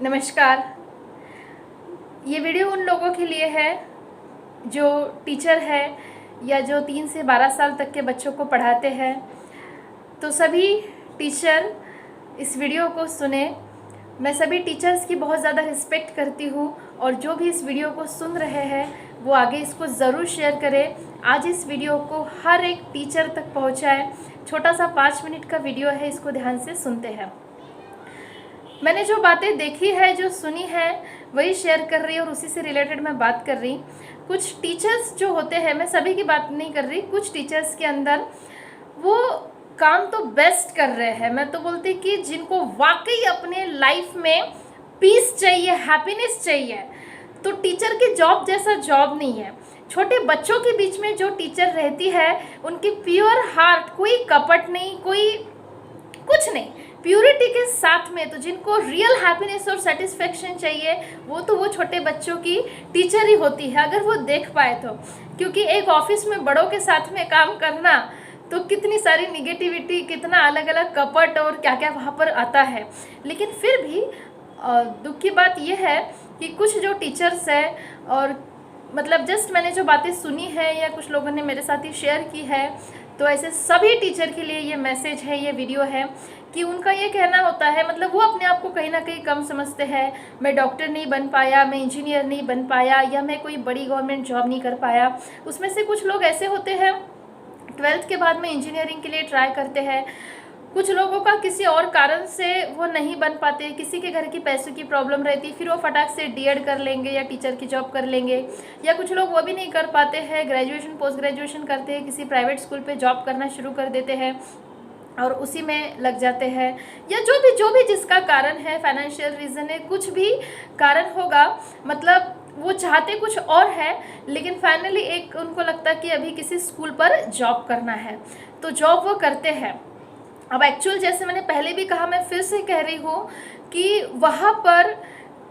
नमस्कार। ये वीडियो उन लोगों के लिए है जो टीचर है या जो 3 से 12 साल तक के बच्चों को पढ़ाते हैं। तो सभी टीचर इस वीडियो को सुने। मैं सभी टीचर्स की बहुत ज़्यादा रिस्पेक्ट करती हूँ और जो भी इस वीडियो को सुन रहे हैं वो आगे इसको ज़रूर शेयर करें। आज इस वीडियो को हर एक टीचर तक पहुँचाएं। छोटा सा 5 मिनट का वीडियो है, इसको ध्यान से सुनते हैं। मैंने जो बातें देखी है, जो सुनी है, वही शेयर कर रही और उसी से रिलेटेड मैं बात कर रही। कुछ टीचर्स जो होते हैं, मैं सभी की बात नहीं कर रही, कुछ टीचर्स के अंदर वो काम तो बेस्ट कर रहे हैं। मैं तो बोलती कि जिनको वाकई अपने लाइफ में पीस चाहिए, हैप्पीनेस चाहिए, तो टीचर की जॉब जैसा जॉब नहीं है। छोटे बच्चों के बीच में जो टीचर रहती है, उनकी प्योर हार्ट, कोई कपट नहीं, कोई कुछ नहीं, प्यूरिटी के साथ में, तो जिनको रियल हैप्पीनेस और सेटिस्फेक्शन चाहिए वो छोटे बच्चों की टीचर ही होती है, अगर वो देख पाए तो। क्योंकि एक ऑफिस में बड़ों के साथ में काम करना तो कितनी सारी निगेटिविटी, कितना अलग अलग कपट और क्या क्या वहाँ पर आता है। लेकिन फिर भी दुख की बात यह है कि कुछ जो टीचर्स है, और मतलब जस्ट मैंने जो बातें सुनी है या कुछ लोगों ने मेरे साथ ही शेयर की है, तो ऐसे सभी टीचर के लिए ये मैसेज है, ये वीडियो है कि उनका ये कहना होता है, मतलब वो अपने आप को कहीं ना कहीं कम समझते हैं। मैं डॉक्टर नहीं बन पाया, मैं इंजीनियर नहीं बन पाया, या मैं कोई बड़ी गवर्नमेंट जॉब नहीं कर पाया। उसमें से कुछ लोग ऐसे होते हैं 12th के बाद में इंजीनियरिंग के लिए ट्राई करते हैं। कुछ लोगों का किसी और कारण से वो नहीं बन पाते, किसी के घर की पैसों की प्रॉब्लम रहती, फिर वो फटाक से डीएड कर लेंगे या टीचर की जॉब कर लेंगे। या कुछ लोग वो भी नहीं कर पाते हैं, ग्रेजुएशन पोस्ट ग्रेजुएशन करते हैं, किसी प्राइवेट स्कूल पे जॉब करना शुरू कर देते हैं और उसी में लग जाते हैं। या जो भी जिसका कारण है, फाइनेंशियल रीज़न है, कुछ भी कारण होगा, मतलब वो चाहते कुछ और है, लेकिन फाइनली एक उनको लगता कि अभी किसी स्कूल पर जॉब करना है, तो जॉब वो करते हैं। अब एक्चुअल जैसे मैंने पहले भी कहा, मैं फिर से कह रही हूँ कि वहाँ पर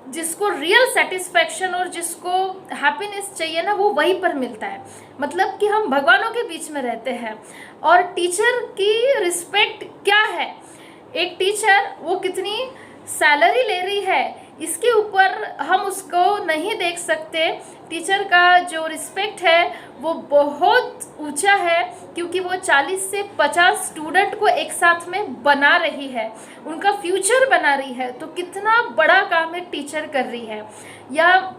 जिसको रियल सेटिस्फैक्शन और जिसको हैप्पीनेस चाहिए ना, वो वहीं पर मिलता है। मतलब कि हम भगवानों के बीच में रहते हैं। और टीचर की रिस्पेक्ट क्या है, एक टीचर वो कितनी सैलरी ले रही है, इसके ऊपर हम उसको नहीं देख सकते। टीचर का जो रिस्पेक्ट है वो बहुत ऊंचा है, क्योंकि वो 40 से 50 स्टूडेंट को एक साथ में बना रही है, उनका फ्यूचर बना रही है। तो कितना बड़ा काम एक टीचर कर रही है। या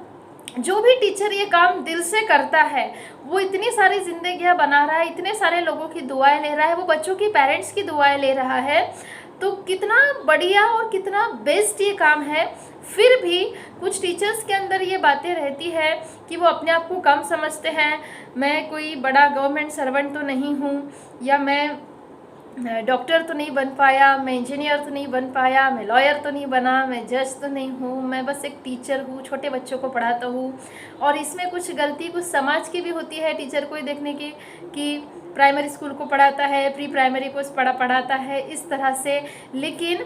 जो भी टीचर ये काम दिल से करता है, वो इतनी सारी जिंदगियां बना रहा है, इतने सारे लोगों की दुआएं ले रहा है, वो बच्चों की पेरेंट्स की दुआएं ले रहा है, तो कितना बढ़िया और कितना बेस्ट ये काम है। फिर भी कुछ टीचर्स के अंदर ये बातें रहती है कि वो अपने आप को कम समझते हैं। मैं कोई बड़ा गवर्नमेंट सर्वेंट तो नहीं हूँ, या मैं डॉक्टर तो नहीं बन पाया, मैं इंजीनियर तो नहीं बन पाया, मैं लॉयर तो नहीं बना, मैं जज तो नहीं हूँ, मैं बस एक टीचर हूँ, छोटे बच्चों को पढ़ाता हूँ। और इसमें कुछ गलती कुछ समाज की भी होती है टीचर को देखने की, कि प्राइमरी स्कूल को पढ़ाता है, प्री प्राइमरी को पढ़ाता है, इस तरह से। लेकिन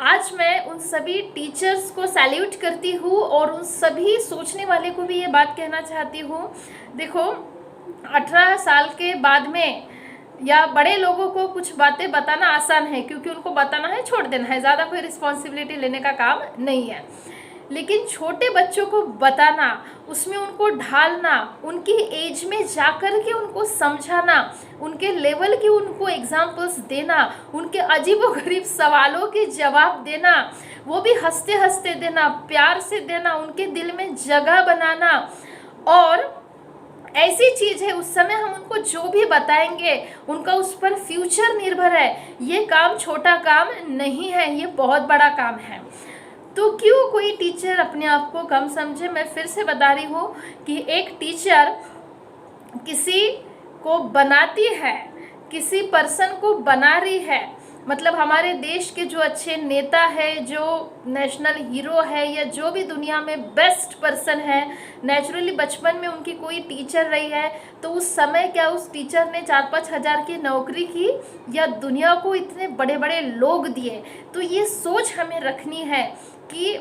आज मैं उन सभी टीचर्स को सैल्यूट करती हूँ और उन सभी सोचने वाले को भी ये बात कहना चाहती हूँ। देखो, 18 साल के बाद में या बड़े लोगों को कुछ बातें बताना आसान है, क्योंकि उनको बताना है, छोड़ देना है, ज़्यादा कोई रिस्पॉन्सिबिलिटी लेने का काम नहीं है। लेकिन छोटे बच्चों को बताना, उसमें उनको ढालना, उनकी एज में जाकर के उनको समझाना, उनके लेवल की उनको एग्जाम्पल्स देना, उनके अजीबोगरीब सवालों के जवाब देना, वो भी हंसते हंसते देना, प्यार से देना, उनके दिल में जगह बनाना। और ऐसी चीज़ है, उस समय हम उनको जो भी बताएंगे उनका उस पर फ्यूचर निर्भर है। ये काम छोटा काम नहीं है, ये बहुत बड़ा काम है। तो क्यों कोई टीचर अपने आप को कम समझे। मैं फिर से बता रही हूँ कि एक टीचर किसी को बनाती है, किसी पर्सन को बना रही है। मतलब हमारे देश के जो अच्छे नेता है, जो नेशनल हीरो है, या जो भी दुनिया में बेस्ट पर्सन है, नेचुरली बचपन में उनकी कोई टीचर रही है, तो उस समय क्या उस टीचर ने 4-5 हज़ार की नौकरी की, या दुनिया को इतने बड़े बड़े लोग दिए। तो ये सोच हमें रखनी है कि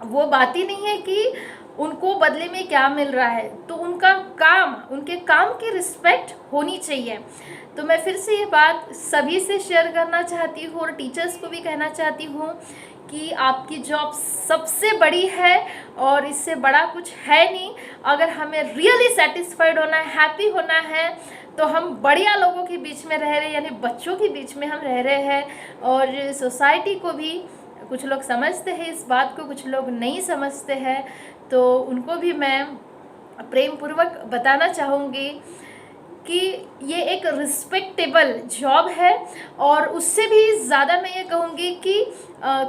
वो बात ही नहीं है कि उनको बदले में क्या मिल रहा है, तो उनका काम, उनके काम की रिस्पेक्ट होनी चाहिए। तो मैं फिर से ये बात सभी से शेयर करना चाहती हूँ और टीचर्स को भी कहना चाहती हूँ कि आपकी जॉब सबसे बड़ी है और इससे बड़ा कुछ है नहीं। अगर हमें रियली सेटिस्फाइड होना है, हैप्पी होना है, तो हम बढ़िया लोगों के बीच में रह रहे हैं, यानी बच्चों के बीच में हम रह रहे हैं। और सोसाइटी को भी कुछ लोग समझते हैं इस बात को, कुछ लोग नहीं समझते हैं, तो उनको भी मैं प्रेम पूर्वक बताना चाहूँगी कि ये एक रिस्पेक्टेबल जॉब है। और उससे भी ज़्यादा मैं ये कहूँगी कि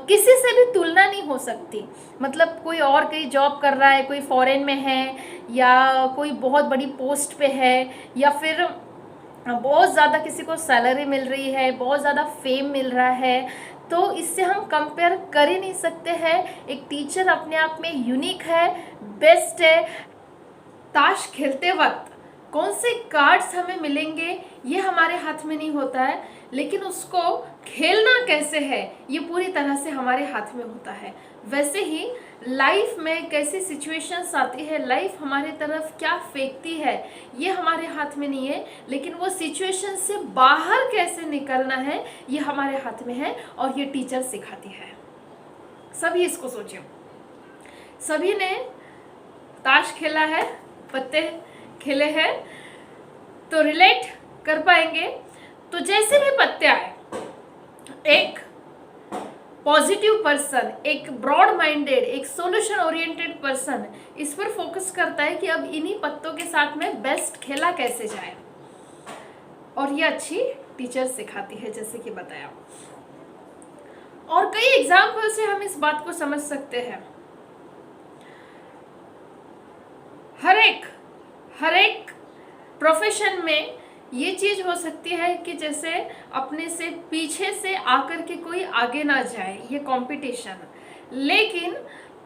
किसी से भी तुलना नहीं हो सकती। मतलब कोई और कहीं जॉब कर रहा है, कोई फॉरेन में है, या कोई बहुत बड़ी पोस्ट पे है, या फिर बहुत ज़्यादा किसी को सैलरी मिल रही है, बहुत ज़्यादा फेम मिल रहा है, तो इससे हम कंपेयर कर ही नहीं सकते हैं। एक टीचर अपने आप में यूनिक है, बेस्ट है। ताश खेलते वक्त कौन से कार्ड्स हमें मिलेंगे ये हमारे हाथ में नहीं होता है, लेकिन उसको खेलना कैसे है ये पूरी तरह से हमारे हाथ में होता है। वैसे ही लाइफ में कैसी सिचुएशंस आती है, लाइफ हमारे तरफ क्या फेंकती है, ये हमारे हाथ में नहीं है, लेकिन वो सिचुएशन से बाहर कैसे निकलना है ये हमारे हाथ में है, और ये टीचर सिखाती है। सभी इसको सोचो, सभी ने ताश खेला है, पत्ते खेले हैं, तो रिलेट कर पाएंगे। तो जैसे भी पत्ते आए, एक पॉजिटिव पर्सन, एक ब्रॉड माइंडेड, एक सॉल्यूशन ओरिएंटेड पर्सन इस पर फोकस करता है कि अब इन्हीं पत्तों के साथ में बेस्ट खेला कैसे जाए, और ये अच्छी टीचर सिखाती है, जैसे कि बताया। और कई एग्जाम्पल से हम इस बात को समझ सकते हैं। हर एक प्रोफेशन में ये चीज़ हो सकती है कि जैसे अपने से पीछे से आकर के कोई आगे ना जाए, ये कंपटीशन। लेकिन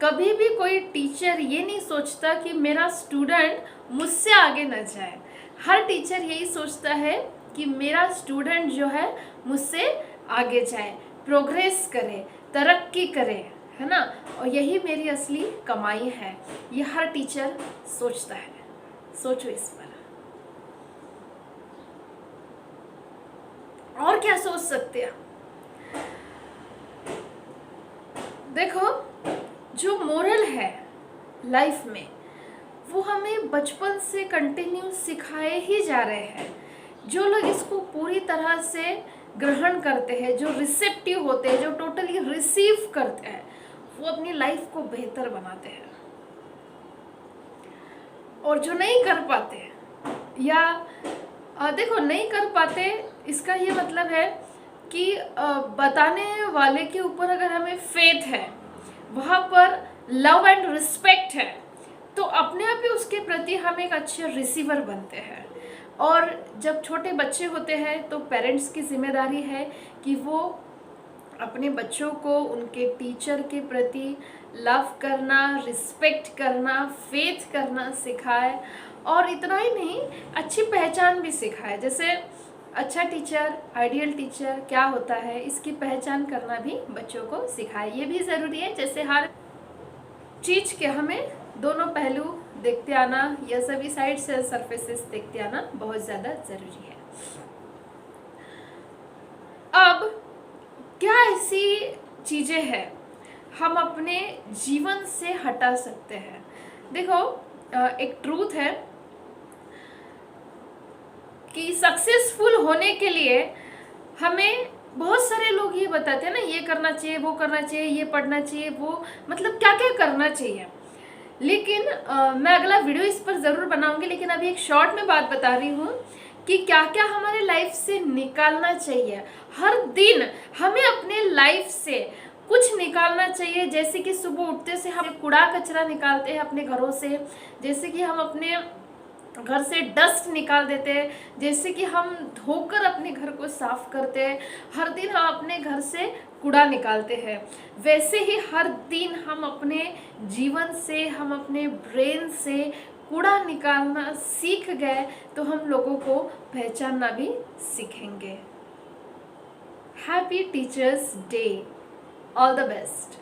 कभी भी कोई टीचर ये नहीं सोचता कि मेरा स्टूडेंट मुझसे आगे ना जाए। हर टीचर यही सोचता है कि मेरा स्टूडेंट जो है मुझसे आगे जाए, प्रोग्रेस करे, तरक्की करे, है ना। और यही मेरी असली कमाई है, ये हर टीचर सोचता है। सोचो इस पर, और क्या सोच सकते हैं। देखो, जो मोरल है लाइफ में वो हमें बचपन से कंटिन्यू सिखाए ही जा रहे हैं। जो लोग इसको पूरी तरह से ग्रहण करते हैं, जो रिसेप्टिव होते हैं, जो टोटली रिसीव करते हैं, वो अपनी लाइफ को बेहतर बनाते हैं। और जो नहीं कर पाते, या देखो नहीं कर पाते, इसका ये मतलब है कि बताने वाले के ऊपर अगर हमें फेथ है, वहाँ पर लव एंड रिस्पेक्ट है, तो अपने आप ही उसके प्रति हम एक अच्छे रिसीवर बनते हैं। और जब छोटे बच्चे होते हैं तो पेरेंट्स की जिम्मेदारी है कि वो अपने बच्चों को उनके टीचर के प्रति लव करना, रिस्पेक्ट करना, फेथ करना सिखाए। और इतना ही नहीं, अच्छी पहचान भी सिखाए। जैसे अच्छा टीचर, आइडियल टीचर क्या होता है, इसकी पहचान करना भी बच्चों को सिखाए। ये भी ज़रूरी है। जैसे हर चीज़ के हमें दोनों पहलू देखते आना, या सभी साइड से सरफेसेस देखते आना बहुत ज़्यादा ज़रूरी है। अब क्या ऐसी चीज़ें हैं हम अपने जीवन से हटा सकते हैं? देखो, एक ट्रूथ है कि सक्सेसफुल होने के लिए हमें बहुत सारे लोग ये बताते हैं ना, ये करना चाहिए, वो करना चाहिए, ये पढ़ना चाहिए, वो मतलब क्या क्या करना चाहिए। लेकिन मैं अगला वीडियो इस पर ज़रूर बनाऊंगी, लेकिन अभी एक शॉर्ट में बात बता रही हूँ कि क्या क्या हमारे लाइफ से निकालना चाहिए। हर दिन हमें अपने लाइफ से कुछ निकालना चाहिए। जैसे कि सुबह उठते से हम कूड़ा कचरा निकालते हैं अपने घरों से, जैसे कि हम अपने घर से डस्ट निकाल देते हैं, जैसे कि हम धोकर अपने घर को साफ करते हैं, हर दिन हम अपने घर से कूड़ा निकालते हैं, वैसे ही हर दिन हम अपने जीवन से, हम अपने ब्रेन से कूड़ा निकालना सीख गए तो हम लोगों को पहचानना भी सीखेंगे। Happy teachers day, all the best.